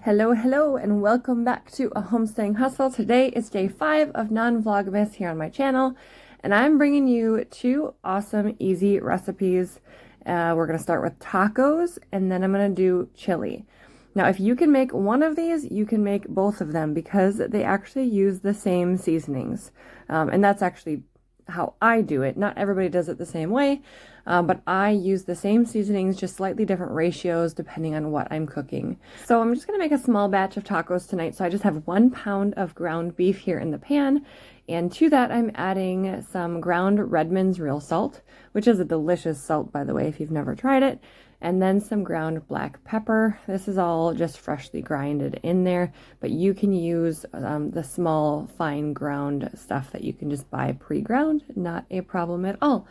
Hello, and welcome back to A Homestaying Hustle. Today is day 5 of non-vlogmas here on my channel, and I'm bringing you 2 awesome, easy recipes. We're going to start with tacos, and then I'm going to do chili. Now, if you can make one of these, you can make both of them because they actually use the same seasonings. And that's actually how I do it. Not everybody does it the same way, but I use the same seasonings, just slightly different ratios depending on what I'm cooking. So I'm just going to make a small batch of tacos tonight. So I just have 1 pound of ground beef here in the pan. And to that, I'm adding some ground Redmond's real salt, which is a delicious salt, by the way, if you've never tried it. And then some ground black pepper. This is all just freshly grinded in there, but you can use the small fine ground stuff that you can just buy pre-ground, not a problem at all.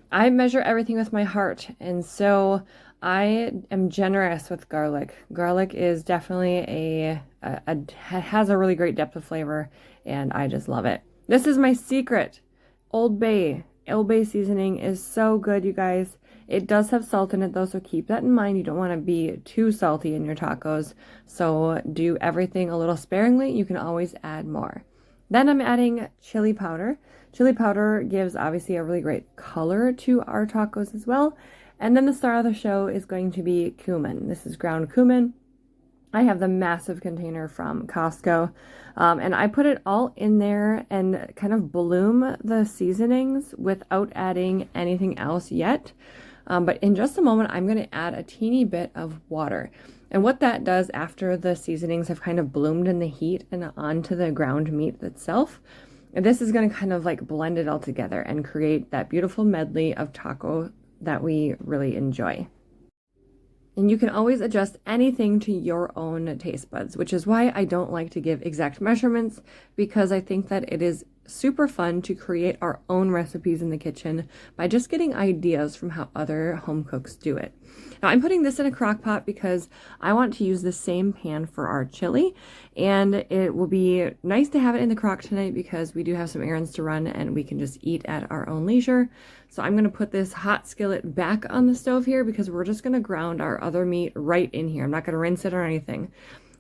I measure everything with my heart, and so I am generous with garlic. Garlic is definitely has a really great depth of flavor, and I just love it. This is my secret. Old Bay seasoning is so good, you guys. It does have salt in it though, so keep that in mind. You don't want to be too salty in your tacos, so do everything a little sparingly. You can always add more. Then I'm adding chili powder. Chili powder gives obviously a really great color to our tacos as well. And then the star of the show is going to be cumin. This is ground cumin. I have the massive container from Costco, and I put it all in there and kind of bloom the seasonings without adding anything else yet. But in just a moment, I'm going to add a teeny bit of water. And what that does after the seasonings have kind of bloomed in the heat and onto the ground meat itself, this is going to kind of like blend it all together and create that beautiful medley of taco that we really enjoy. And you can always adjust anything to your own taste buds, which is why I don't like to give exact measurements, because I think that it is super fun to create our own recipes in the kitchen by just getting ideas from how other home cooks do it. Now I'm putting this in a crock pot because I want to use the same pan for our chili, and it will be nice to have it in the crock tonight because we do have some errands to run and we can just eat at our own leisure. So I'm going to put this hot skillet back on the stove here because we're just going to ground our other meat right in here. I'm not going to rinse it or anything.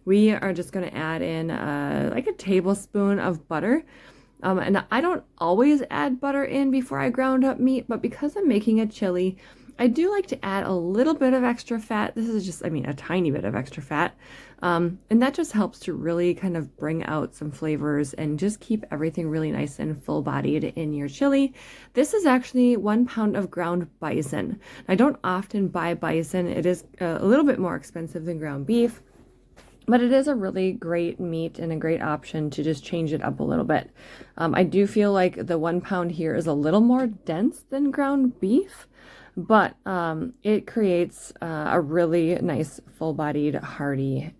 We are just going to add in like a tablespoon of butter. And I don't always add butter in before I ground up meat, but because I'm making a chili, I do like to add a little bit of extra fat. This is just, a tiny bit of extra fat. And that just helps to really kind of bring out some flavors and just keep everything really nice and full-bodied in your chili. This is actually 1 pound of ground bison. I don't often buy bison. It is a little bit more expensive than ground beef, but it is a really great meat and a great option to just change it up a little bit. I do feel like the 1 pound here is a little more dense than ground beef, but it creates a really nice full-bodied, hearty,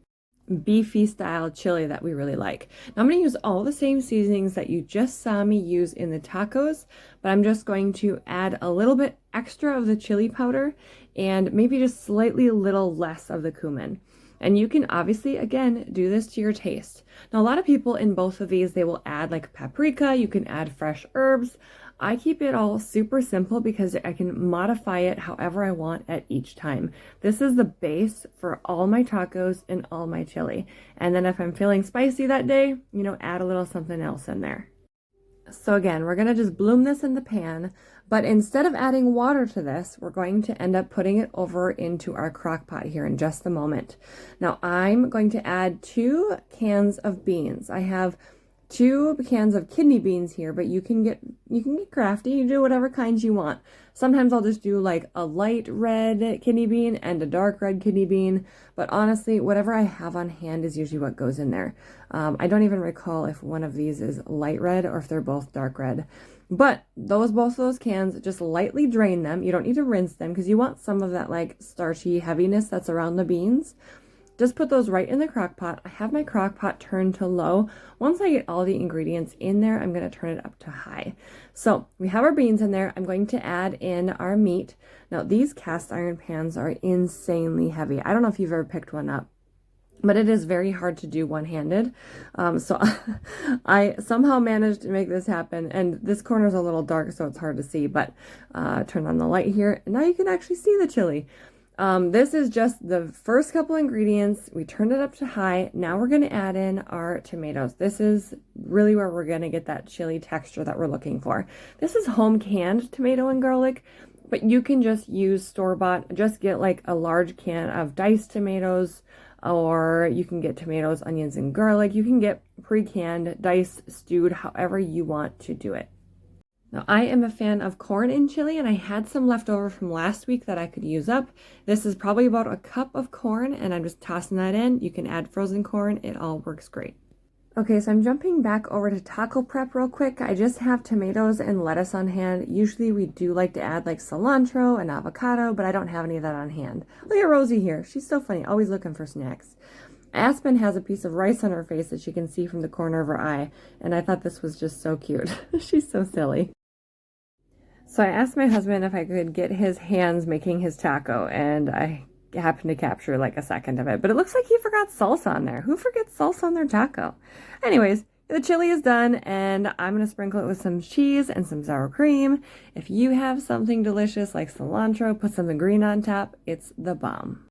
beefy style chili that we really like. Now I'm going to use all the same seasonings that you just saw me use in the tacos, but I'm just going to add a little bit extra of the chili powder and maybe just slightly a little less of the cumin. And you can obviously, again, do this to your taste. Now, a lot of people in both of these, they will add like paprika. You can add fresh herbs. I keep it all super simple because I can modify it however I want at each time. This is the base for all my tacos and all my chili. And then if I'm feeling spicy that day, add a little something else in there. So again, we're going to just bloom this in the pan, but instead of adding water to this, we're going to end up putting it over into our crock pot here in just a moment. Now I'm going to add 2 cans of beans. I have 2 cans of kidney beans here, but you can get crafty. You do whatever kinds you want. Sometimes I'll just do like a light red kidney bean and a dark red kidney bean, but honestly, whatever I have on hand is usually what goes in there. I don't even recall if one of these is light red or if they're both dark red. But both of those cans, just lightly drain them. You don't need to rinse them because you want some of that like starchy heaviness that's around the beans. Just put those right in the crock pot. I have my crock pot turned to low. Once I get all the ingredients in there, I'm going to turn it up to high. So we have our beans in there. I'm going to add in our meat. Now these cast iron pans are insanely heavy. I don't know if you've ever picked one up, but it is very hard to do one-handed. So I somehow managed to make this happen. And this corner is a little dark, so it's hard to see, but turn on the light here. And now you can actually see the chili. This is just the first couple ingredients. We turned it up to high. Now we're going to add in our tomatoes. This is really where we're going to get that chili texture that we're looking for. This is home canned tomato and garlic, but you can just use store-bought. Just get like a large can of diced tomatoes, or you can get tomatoes, onions, and garlic. You can get pre-canned, diced, stewed, however you want to do it. Now, I am a fan of corn in chili, and I had some left over from last week that I could use up. This is probably about a cup of corn, and I'm just tossing that in. You can add frozen corn. It all works great. Okay, so I'm jumping back over to taco prep real quick. I just have tomatoes and lettuce on hand. Usually we do like to add like cilantro and avocado, but I don't have any of that on hand. Look at Rosie here. She's so funny, always looking for snacks. Aspen has a piece of rice on her face that she can see from the corner of her eye, and I thought this was just so cute. She's so silly. So I asked my husband if I could get his hands making his taco, and I happened to capture like a second of it, but it looks like he forgot salsa on there. Who forgets salsa on their taco? Anyways, the chili is done, and I'm going to sprinkle it with some cheese and some sour cream. If you have something delicious like cilantro, put something green on top. It's the bomb.